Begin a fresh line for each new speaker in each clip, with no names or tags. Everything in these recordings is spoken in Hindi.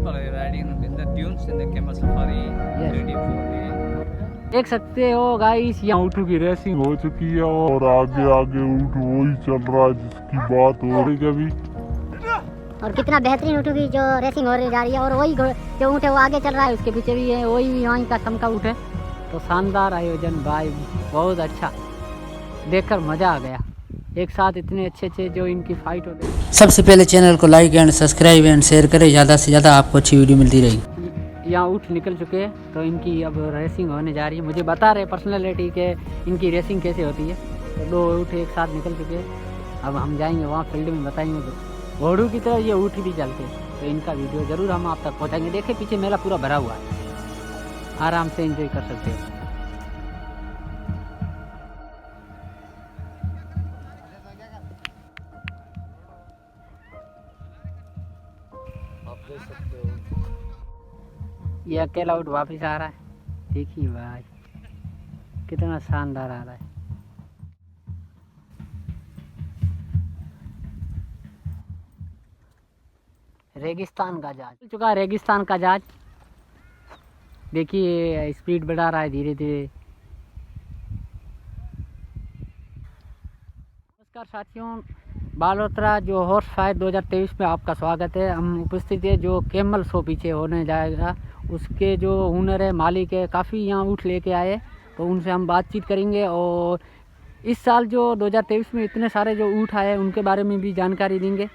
for riding in the dunes in the camel safari.
Yes.
Ready for the
देख सकते हो गाइस, यहाँ
ऊँट की रेसिंग हो चुकी है और आगे आगे ऊँट वही चल रहा है जिसकी बात हो रही है अभी।
और कितना बेहतरीन ऊँट की जो रेसिंग हो रही जा रही है, और वही जो ऊँट है वो आगे चल रहा है, उसके पीछे भी है वही वहीं का सम का ऊँट है। तो शानदार आयोजन भाई, बहुत अच्छा, देखकर मज़ा आ गया। एक साथ इतने अच्छे अच्छे जो इनकी फाइट होती है।
सबसे पहले चैनल को like and subscribe and share करें, ज़्यादा से ज़्यादा आपको अच्छी वीडियो मिलती रहेगी।
यहाँ ऊँट निकल चुके हैं तो इनकी अब रेसिंग होने जा रही है। मुझे बता रहे पर्सनैलिटी के इनकी रेसिंग कैसे होती है। तो 2 ऊँट एक साथ निकल चुके हैं, अब हम जाएंगे वहाँ फील्ड में, बताएंगे। तो घोड़ों की तरह ये ऊँट भी चलते हैं, तो इनका वीडियो ज़रूर हम आप तक पहुँचाएंगे। देखिए पीछे मेला पूरा भरा हुआ है, आराम से एंजॉय कर सकते हो। ये अकेला ऊँट वापस आ रहा है, देखिए भाई कितना शानदार आ रहा है। रेगिस्तान का जहाज चल चुका है, रेगिस्तान का जहाज देखिए स्पीड बढ़ा रहा है धीरे धीरे। नमस्कार साथियों, बालोतरा जो हॉर्स फायर 2023 में आपका स्वागत है। हम उपस्थित है जो कैमल शो पीछे होने जाएगा, उसके जो ओनर है, मालिक है, काफ़ी यहाँ ऊँट लेके आए, तो उनसे हम बातचीत करेंगे। और इस साल जो 2023 में इतने सारे जो ऊँट आए उनके बारे में भी जानकारी देंगे।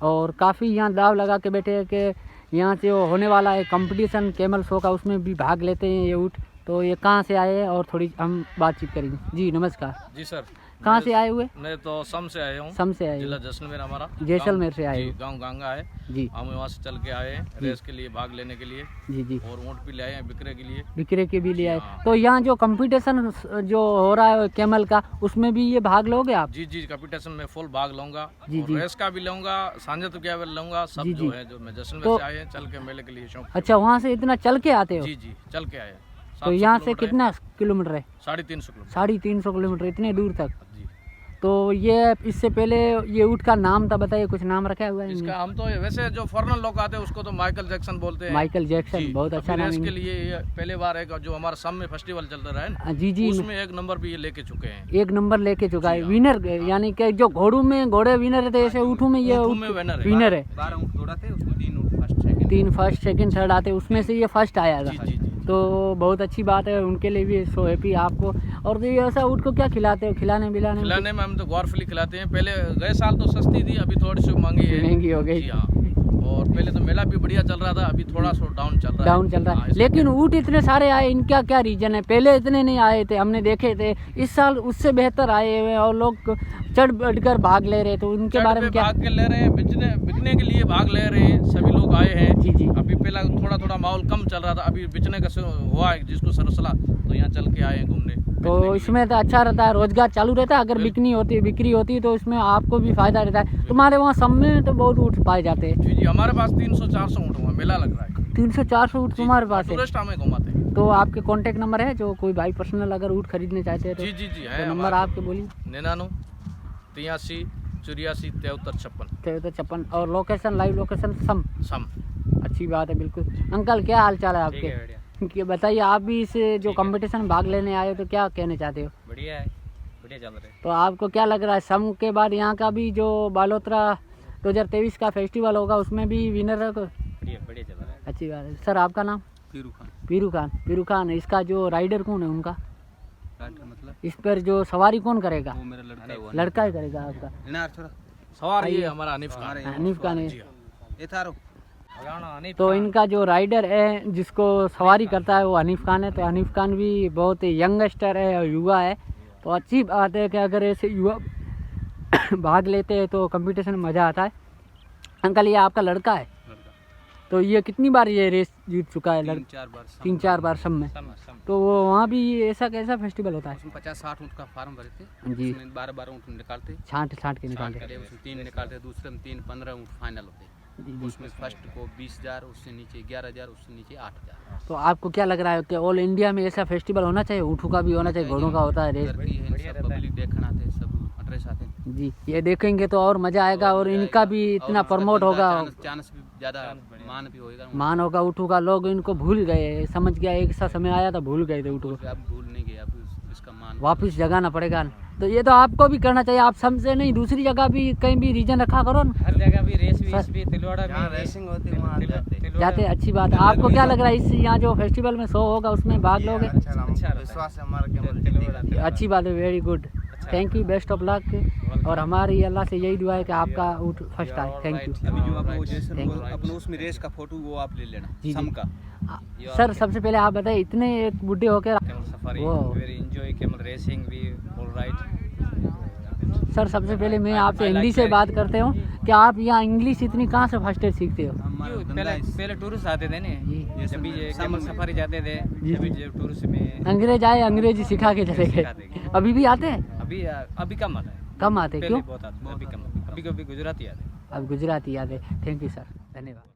और काफ़ी यहाँ दाव लगा के बैठे हैं कि यहाँ से वो होने वाला है कंपटीशन कैमल शो का, उसमें भी भाग लेते हैं ये ऊँट। तो ये कहाँ से आए और थोड़ी हम बातचीत करेंगे। जी नमस्कार।
जी सर,
कहाँ से आए हुए?
मैं तो सम से आया हूँ।
सम से आए,
जिला जैसलमेर हमारा।
जैसलमेर से आए,
गांव गांगा है
जी।
हम वहाँ से चल के आए हैं रेस के लिए, भाग लेने के लिए।
जी जी।
और ऊँट भी ले आए हैं बिक्रे के लिए,
बिक्रे के भी ले आए।
हाँ।
तो यहाँ जो कंपटीशन जो हो रहा है कैमल का, उसमें भी ये भाग लोगे आप?
जी जी, कंपटीशन में फुल भाग लूंगा।
जी
और
जी।
रेस का भी लूंगा, सांझा तो क्या लूंगा, सब
जी
जो
जी।
है जो मैं जैसलमेर
तो
से आए हैं चल के मेले के लिए शौक।
अच्छा, वहाँ से इतना चल के आते हो?
जी जी, चल के आए।
तो यहाँ से कितना किलोमीटर है?
350 किलोमीटर।
350 किलोमीटर, इतने दूर तक।
जी।
तो ये इससे पहले ये ऊँट का नाम था, बताइए, कुछ नाम रखा हुआ है?
इसका हम तो वैसे जो फॉरेनर लोग आते हैं उसको तो माइकल जैक्सन बोलते हैं।
माइकल जैक्सन,
जी,
बहुत अच्छा
अभी
नाम
रेस के
है।
लिए ये पहले बार एक जो हमारा सम में फेस्टिवल चलता रहा है ना,
जी जी,
उसमें 1 नंबर भी ये लेके चुके हैं।
1 नंबर लेके चुका है,
हाँ।
विनर। यानी कि जो घोड़ों में घोड़े विनर रहते, ऐसे ऊँटों में ये
ऊँटों में विनर है। 12 ऊँट दौड़ाते, उसमें 3 ऊँट first second.
3 first second third आते, उसमें से ये फर्स्ट आया
जी
था।
जी जी।
तो बहुत अच्छी बात है उनके लिए भी, सो हैप्पी आपको। और तो ये ऐसा ऊँट को क्या खिलाते हो, खिलाने में?
खिलाने में हम तो ग्वारफली खिलाते हैं। पहले गए साल तो सस्ती थी, अभी थोड़ी सी महंगी है।
महंगी हो गई।
जी हाँ। और पहले तो मेला भी बढ़िया चल रहा था, अभी थोड़ा सा डाउन चल रहा है।
डाउन चल रहा है।
हाँ,
लेकिन ऊँट इतने सारे आए, इनका क्या रीजन है? पहले इतने नहीं आए थे, हमने देखे थे। इस साल उससे बेहतर आए हुए और लोग चढ़ बढ़कर भाग ले रहे, तो उनके बारे में क्या?
भाग के ले रहे हैं, बिकने के लिए भाग ले रहे हैं, सभी लोग आए हैं।
जी जी।
अभी पहला थोड़ा थोड़ा माहौल कम चल रहा था, अभी बिचने का हुआ है जिसको सरसला, तो यहाँ चल के आए हैं घूमने।
तो इसमें तो अच्छा रहता है, रोजगार चालू रहता है। अगर बिक्री होती है तो इसमें आपको भी फायदा रहता है। तुम्हारे वहाँ सब में तो बहुत ऊँट पाए जाते हैं।
जी जी, हमारे पास 300-400 ऊँट हुआ, मेला लग रहा है।
300-400 ऊँट तुम्हारे पास है?
टूरिस्ट हमें घुमाते हैं।
तो आपके कॉन्टेक्ट नंबर है, जो कोई भाई पर्सनल अगर ऊँट खरीदने चाहते हैं तो?
जी जी जी है।
तो नंबर आपके बोलिए।
99 83 84 73 56।
तो 56। और लोकेशन, लाइव लोकेशन सम?
सम।
अच्छी बात है, बिल्कुल। अंकल क्या हाल चाल है आपके? कि बताइए, आप भी इस जो कंपटीशन में भाग लेने आए हो, तो क्या कहना चाहते हो?
बढ़िया है, बढ़िया चल रहा है।
तो आपको क्या लग रहा है, सम के बाद यहाँ का भी जो बालोतरा 2023 का फेस्टिवल होगा उसमें भी विनर?
बढ़िया बढ़िया चल रहा है।
अच्छी बात है। सर आपका नाम?
पीरू खान।
पीरू खान। पीरू खान, इसका जो राइडर कौन है उनका?
मतलब
इस पर जो सवारी कौन करेगा?
वो मेरा लड़का है।
लड़का ही करेगा आपका?
सवार ये हमारा हनीफ खान है।
हनीफ खान है।
ये थारो
तो इनका जो राइडर है जिसको सवारी करता है वो हनीफ खान है। तो हनीफ खान भी बहुत यंगस्टर है और युवा है, तो अच्छी बात है कि अगर ऐसे युवा भाग लेते हैं तो कंपटीशन में मज़ा आता है। अंकल ये आपका लड़का है? तो ये कितनी बार ये रेस जीत चुका है? 3-4 बार सब में। तो वो वहाँ भी ऐसा कैसा फेस्टिवल होता है?
उसमें 50-60 ऊँट का फार्म भरे थे
जी।
उसमें 12 ऊँट निकालते,
छांट के निकालते।
उसमें 3 निकालते, दूसरे में 3-15 ऊँट फाइनल होते। उसमें फर्स्ट को 20,000, उससे नीचे 11,000, उससे नीचे 8,000।
तो आपको क्या लग रहा है कि ऑल इंडिया में ऐसा फेस्टिवल होना चाहिए? ऊँटों का भी होना चाहिए, घोड़ों का होता है रेस?
सब पब्लिक देखने आते, सब एड्रेस आते हैं।
जी, ये देखेंगे तो और मज़ा आएगा और इनका भी इतना प्रमोट होगा।
चांस भी ज़्यादा मान भी होएगा
मान होगा ऊँटों का, लोग इनको भूल गए, समझ गया एक सा समय आया तो भूल गए थे ऊँटों को,
अब भूल नहीं गए, अब इसका मान
वापस जगाना पड़ेगा। तो ये तो आपको भी करना चाहिए, आप समझे नहीं, दूसरी जगह भी कहीं भी रीजन रखा करो ना,
हर जगह भी रेस
सर,
भी तिलवाड़ा में
रेसिंग होती है वहाँ
जाते अच्छी बात है। आपको क्या लग रहा है इस यहाँ जो फेस्टिवल में शो होगा उसमें भाग लोगे?
विश्वास है हमारा केवल
अच्छी बात है, very good, thank you, best of luck. और हमारी अल्लाह से यही दुआ है कि आपका ऊँट फर्स्ट आए। Thank you.
अभी जो आप वो जैसे
Thank you.
अपने उसमें रेस का फोटो वो आप ले लेना
जी,
सम का
सर सबसे पहले आप बताइए, इतने एक बुढ़े होकर
कैमल सफारी
वो।
वेरी एंजॉय कैमल रेसिंग भी ऑलराइट।
सर सबसे पहले मैं आपसे हिंदी से बात करते हूँ कि आप यहाँ इंग्लिश इतनी कहाँ से फर्स्ट एड सीखते हो?
पहले टूरिस्ट आते थे ना,
जी।
जब भी ये कैमल सफारी जाते थे,
जी।
जब भी टूरिस्ट में
अंग्रेज आए, अंग्रेजी सिखा के चले गए, अभी भी आते हैं?
अभी कम आता है,
कम आते
पहले
क्यों?
बहुत आते, अभी कम, अभी कभी गुजराती आते।
अब गुजराती आते। थैंक यू सर, धन्यवाद।